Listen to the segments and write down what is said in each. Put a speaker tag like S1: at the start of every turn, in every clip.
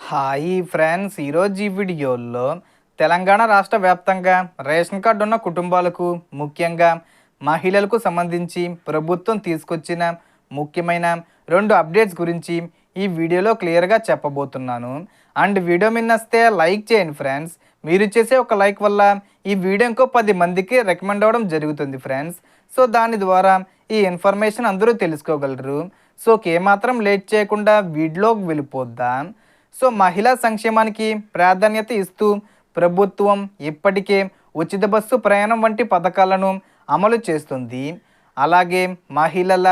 S1: Hi friends, ఈరోజు ఈ వీడియోలో తెలంగాణ రాష్ట్ర వ్యాప్తంగా రేషన్ కార్డు ఉన్న కుటుంబాలకు, ముఖ్యంగా మహిళలకు సంబంధించి ప్రభుత్వం తీసుకొచ్చిన ముఖ్యమైన 2 అప్డేట్స్ గురించి ఈ వీడియోలో క్లియర్గా చెప్పబోతున్నాను. అండ్ వీడియో మిన్నస్తే లైక్ చేయండి ఫ్రెండ్స్. మీరు చేసే ఒక లైక్ వల్ల ఈ వీడియో ఇంకో 10 మందికి రికమెండ్ అవ్వడం జరుగుతుంది ఫ్రెండ్స్. సో దాని ద్వారా ఈ ఇన్ఫర్మేషన్ అందరూ తెలుసుకోగలరు. సో ఏమాత్రం లేట్ చేయకుండా వీడియోకి వెళ్ళిపోద్దాం. సో మహిళా సంక్షేమానికి ప్రాధాన్యత ఇస్తూ ప్రభుత్వం ఇప్పటికే ఉచిత బస్సు ప్రయాణం వంటి పథకాలను అమలు చేస్తుంది. అలాగే మహిళల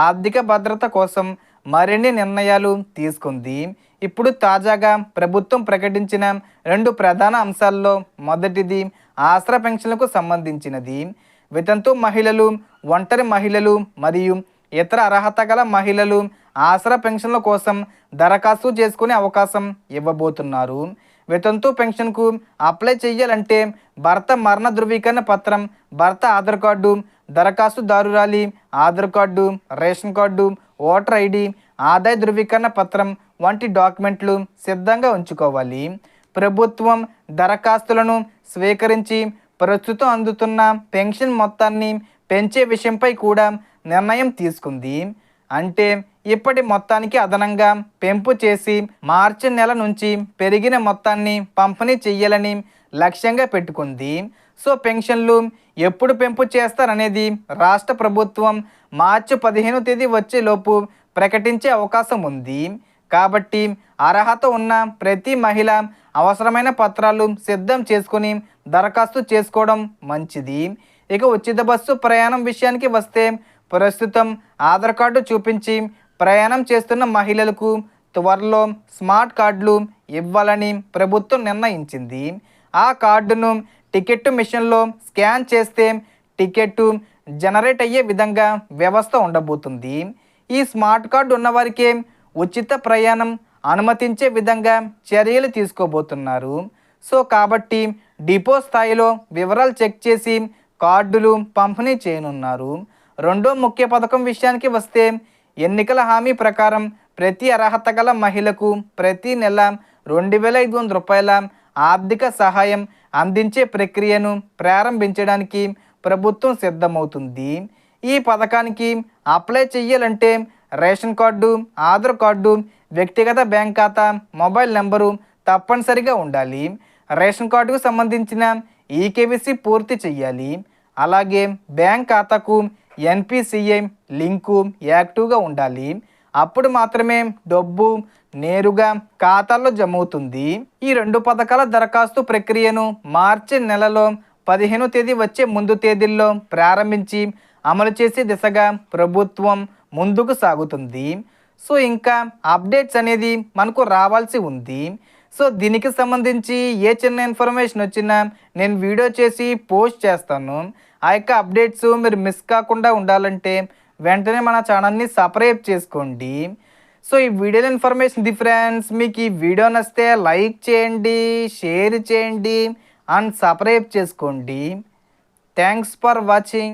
S1: ఆర్థిక భద్రత కోసం మరిన్ని నిర్ణయాలు తీసుకుంది. ఇప్పుడు తాజాగా ప్రభుత్వం ప్రకటించిన 2 ప్రధాన అంశాల్లో మొదటిది ఆసరా పెన్షన్లకు సంబంధించినది. వితంతు మహిళలు, ఒంటరి మహిళలు మరియు ఇతర అర్హత గల మహిళలు ఆసరా పెన్షన్ల కోసం దరఖాస్తు చేసుకునే అవకాశం ఇవ్వబోతున్నారు. వితంతు పెన్షన్కు అప్లై చేయాలంటే భర్త మరణ ధృవీకరణ పత్రం, భర్త ఆధార్ కార్డు, దరఖాస్తుదారురాలి Aadhaar card, ration card, voter ID, ఆదాయ ధృవీకరణ పత్రం వంటి డాక్యుమెంట్లు సిద్ధంగా ఉంచుకోవాలి. ప్రభుత్వం దరఖాస్తులను స్వీకరించి ప్రస్తుతం అందుతున్న పెన్షన్ మొత్తాన్ని పెంచే విషయంపై కూడా నిర్ణయం తీసుకుంది. అంటే ఇప్పటి మొత్తానికి అదనంగా పెంపు చేసి మార్చి నెల నుంచి పెరిగిన మొత్తాన్ని పంపిణీ చేయాలని లక్ష్యంగా పెట్టుకుంది. సో పెన్షన్లు ఎప్పుడు పెంపు చేస్తారనేది రాష్ట్ర ప్రభుత్వం మార్చి 15వ తేదీ వచ్చేలోపు ప్రకటించే అవకాశం ఉంది. కాబట్టి అర్హత ఉన్న ప్రతి మహిళ అవసరమైన పత్రాలు సిద్ధం చేసుకుని దరఖాస్తు చేసుకోవడం మంచిది. ఇక ఉచిత బస్సు ప్రయాణం విషయానికి వస్తే ప్రస్తుతం ఆధార్ కార్డు చూపించి ప్రయాణం చేస్తున్న మహిళలకు త్వరలో స్మార్ట్ కార్డులు ఇవ్వాలని ప్రభుత్వం నిర్ణయించింది. ఆ కార్డును టికెట్ మిషన్లో స్కాన్ చేస్తే టికెట్ జనరేట్ అయ్యే విధంగా వ్యవస్థ ఉండబోతుంది. ఈ స్మార్ట్ కార్డు ఉన్నవారికే ఉచిత ప్రయాణం అనుమతించే విధంగా చర్యలు తీసుకోబోతున్నారు. సో కాబట్టి డిపో స్థాయిలో వివరాలు చెక్ చేసి కార్డులు పంపిణీ చేయనున్నారు. రెండో ముఖ్య పథకం విషయానికి వస్తే ఎన్నికల హామీ ప్రకారం ప్రతి అర్హత గల మహిళకు ప్రతి నెల 2,500 రూపాయల ఆర్థిక సహాయం అందించే ప్రక్రియను ప్రారంభించడానికి ప్రభుత్వం సిద్ధమవుతుంది. ఈ పథకానికి అప్లై చేయాలంటే రేషన్ కార్డు, ఆధార్ కార్డు, వ్యక్తిగత బ్యాంక్ ఖాతా, మొబైల్ నెంబరు తప్పనిసరిగా ఉండాలి. రేషన్ కార్డుకు సంబంధించిన ఈకేవైసీ పూర్తి చేయాలి. అలాగే బ్యాంక్ ఖాతాకు ఎన్పిసిఐ లింకు యాక్టివ్గా ఉండాలి. అప్పుడు మాత్రమే డబ్బు నేరుగా ఖాతాల్లో జమ అవుతుంది. ఈ 2 పథకాల దరఖాస్తు ప్రక్రియను మార్చి నెలలో 15వ తేదీ వచ్చే ముందు తేదీల్లో ప్రారంభించి అమలు చేసే దిశగా ప్రభుత్వం ముందుకు సాగుతుంది. సో ఇంకా అప్డేట్స్ అనేది మనకు రావాల్సి ఉంది. సో దీనికి సంబంధించి ఏ చిన్న ఇన్ఫర్మేషన్ వచ్చినా నేను వీడియో చేసి పోస్ట్ చేస్తాను. ఆ యొక్క అప్డేట్స్ మీరు మిస్ కాకుండా ఉండాలంటే వెంటనే మన ఛానల్ని సబ్స్క్రైబ్ చేసుకోండి. సో ఈ వీడియోలో ఇన్ఫర్మేషన్ ఫ్రెండ్స్, మీకు ఈ వీడియో నచ్చితే లైక్ చేయండి, షేర్ చేయండి అండ్ సబ్స్క్రైబ్ చేసుకోండి. Thanks for watching.